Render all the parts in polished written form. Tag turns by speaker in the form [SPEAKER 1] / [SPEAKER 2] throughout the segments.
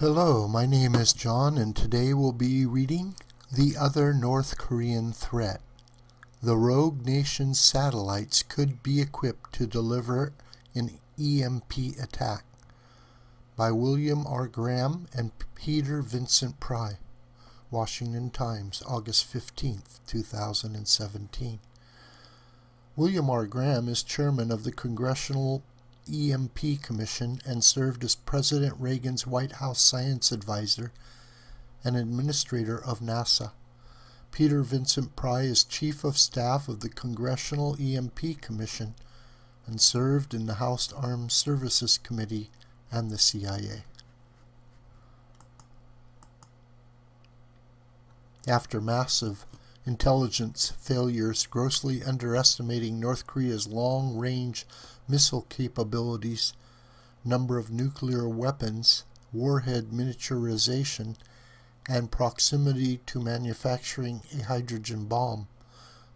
[SPEAKER 1] Hello, my name is John, and today we'll be reading The Other North Korean Threat. The rogue nation's satellites could be equipped to deliver an EMP attack by William R. Graham and Peter Vincent Pry. Washington Times, August 15, 2017. William R. Graham is chairman of the Congressional EMP Commission and served as President Reagan's White House science advisor and administrator of NASA. Peter Vincent Pry is chief of staff of the Congressional EMP Commission and served in the House Armed Services Committee and the CIA. After massive intelligence failures grossly underestimating North Korea's long-range missile capabilities, number of nuclear weapons, warhead miniaturization, and proximity to manufacturing a hydrogen bomb,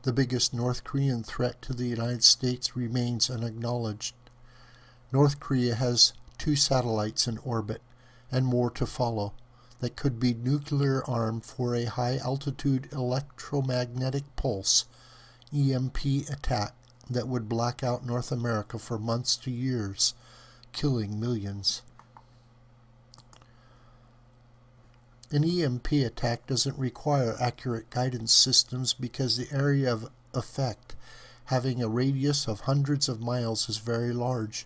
[SPEAKER 1] the biggest North Korean threat to the United States remains unacknowledged. North Korea has 2 satellites in orbit, and more to follow, that could be nuclear armed for a high-altitude electromagnetic pulse EMP attack that would black out North America for months to years, killing millions. An EMP attack doesn't require accurate guidance systems because the area of effect, having a radius of hundreds of miles, is very large.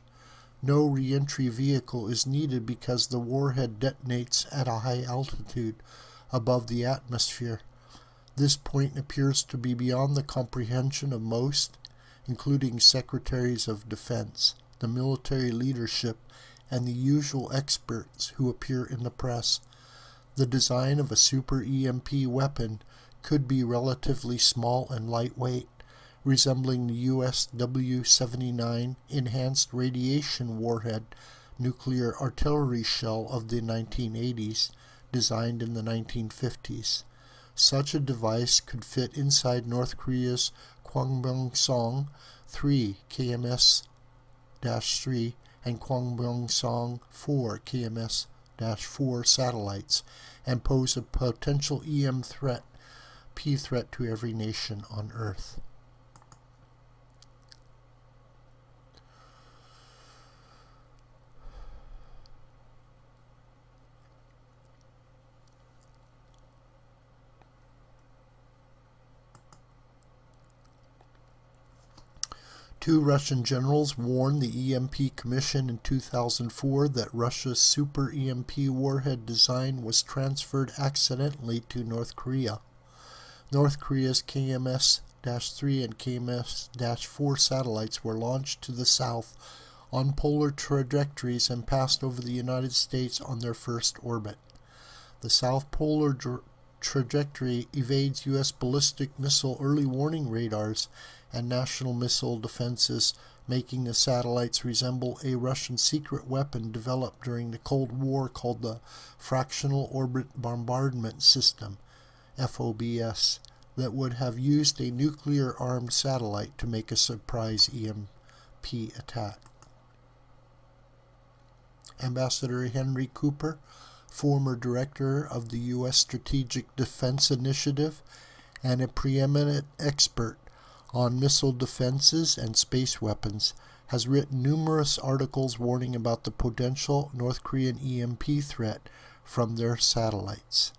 [SPEAKER 1] No re-entry vehicle is needed because the warhead detonates at a high altitude above the atmosphere. This point appears to be beyond the comprehension of most, including secretaries of defense, the military leadership, and the usual experts who appear in the press. The design of a super EMP weapon could be relatively small and lightweight, resembling the US W-79 enhanced radiation warhead nuclear artillery shell of the 1980s, designed in the 1950s. Such a device could fit inside North Korea's Kwangbyongsong 3 KMS-3 and Kwangbyongsong 4 KMS-4 satellites and pose a potential EM threat, P threat to every nation on Earth. Two Russian generals warned the EMP Commission in 2004 that Russia's super EMP warhead design was transferred accidentally to North Korea. North Korea's KMS-3 and KMS-4 satellites were launched to the south on polar trajectories and passed over the United States on their first orbit. The south polar trajectory evades U.S. ballistic missile early warning radars and national missile defenses, making the satellites resemble a Russian secret weapon developed during the Cold War called the Fractional Orbit Bombardment System, FOBS, that would have used a nuclear-armed satellite to make a surprise EMP attack. Ambassador Henry Cooper, former director of the U.S. Strategic Defense Initiative and a preeminent expert on missile defenses and space weapons, has written numerous articles warning about the potential North Korean EMP threat from their satellites.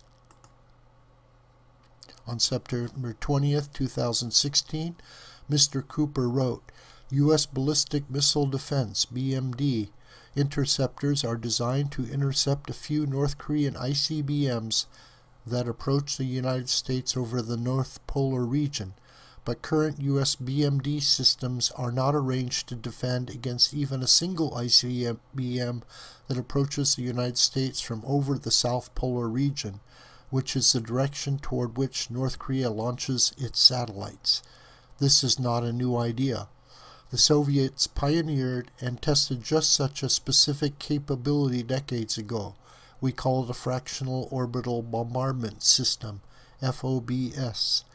[SPEAKER 1] On September 20th, 2016, Mr. Cooper wrote, U.S. Ballistic Missile Defense, BMD, interceptors are designed to intercept a few North Korean ICBMs that approach the United States over the North Polar region, but current U.S. BMD systems are not arranged to defend against even a single ICBM that approaches the United States from over the South Polar region, which is the direction toward which North Korea launches its satellites. This is not a new idea. The Soviets pioneered and tested just such a specific capability decades ago. We call it a Fractional Orbital Bombardment System, FOBS.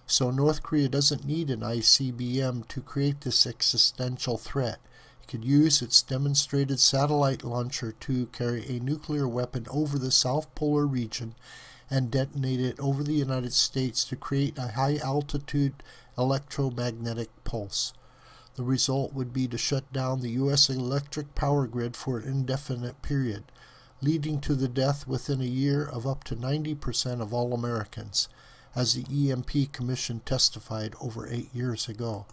[SPEAKER 1] So North Korea doesn't need an ICBM to create this existential threat. It could use its demonstrated satellite launcher to carry a nuclear weapon over the South Polar region and detonate it over the United States to create a high-altitude electromagnetic pulse. The result would be to shut down the U.S. electric power grid for an indefinite period, leading to the death within a year of up to 90% of all Americans, as the EMP Commission testified over 8 years ago.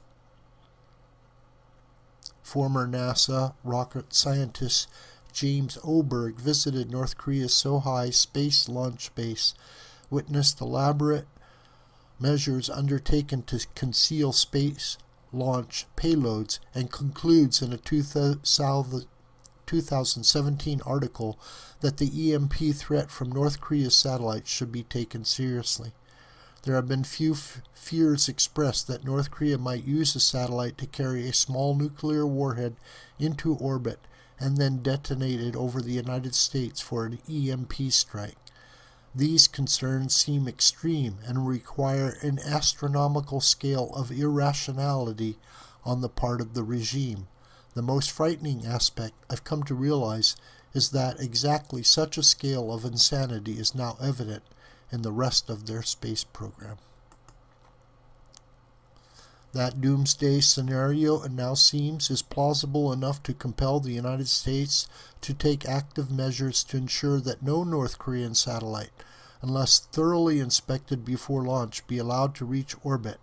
[SPEAKER 1] Former NASA rocket scientist James Oberg visited North Korea's Sohae Space Launch Base, witnessed elaborate measures undertaken to conceal space launch payloads, and concludes in a 2017 article that the EMP threat from North Korea's satellites should be taken seriously. There have been few fears expressed that North Korea might use a satellite to carry a small nuclear warhead into orbit and then detonate it over the United States for an EMP strike. These concerns seem extreme and require an astronomical scale of irrationality on the part of the regime. The most frightening aspect I've come to realize is that exactly such a scale of insanity is now evident in the rest of their space program. That doomsday scenario, it now seems, is plausible enough to compel the United States to take active measures to ensure that no North Korean satellite, unless thoroughly inspected before launch, be allowed to reach orbit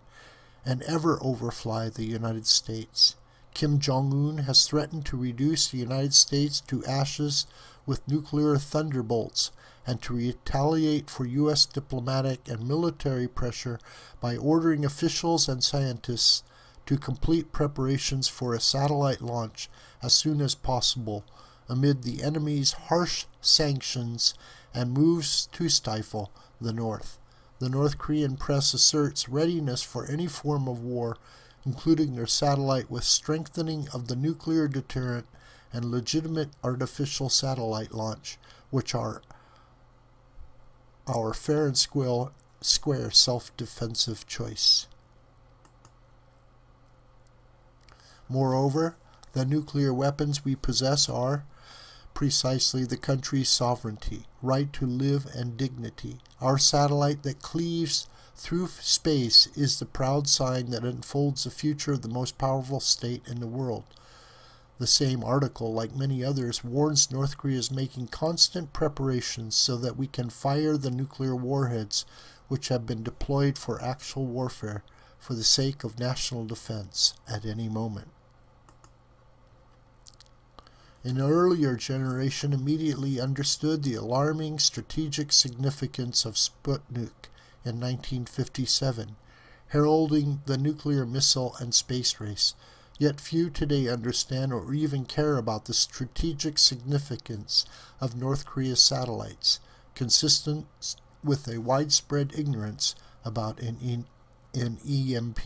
[SPEAKER 1] and ever overfly the United States. Kim Jong-un has threatened to reduce the United States to ashes with nuclear thunderbolts and to retaliate for U.S. diplomatic and military pressure by ordering officials and scientists to complete preparations for a satellite launch as soon as possible amid the enemy's harsh sanctions and moves to stifle the North. The North Korean press asserts readiness for any form of war, including their satellite, with strengthening of the nuclear deterrent and legitimate artificial satellite launch, which are our fair and square self-defensive choice. Moreover, the nuclear weapons we possess are precisely the country's sovereignty, right to live, and dignity. Our satellite that cleaves through space is the proud sign that unfolds the future of the most powerful state in the world. The same article, like many others, warns North Korea is making constant preparations so that we can fire the nuclear warheads which have been deployed for actual warfare for the sake of national defense at any moment. An earlier generation immediately understood the alarming strategic significance of Sputnik in 1957, heralding the nuclear missile and space race. Yet few today understand or even care about the strategic significance of North Korea's satellites, consistent with a widespread ignorance about an EMP.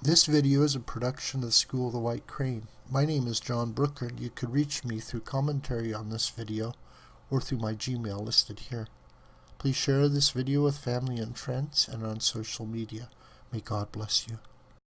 [SPEAKER 1] This video is a production of the School of the White Crane. My name is John Brooker, and you could reach me through commentary on this video or through my Gmail listed here. Please share this video with family and friends and on social media. May God bless you.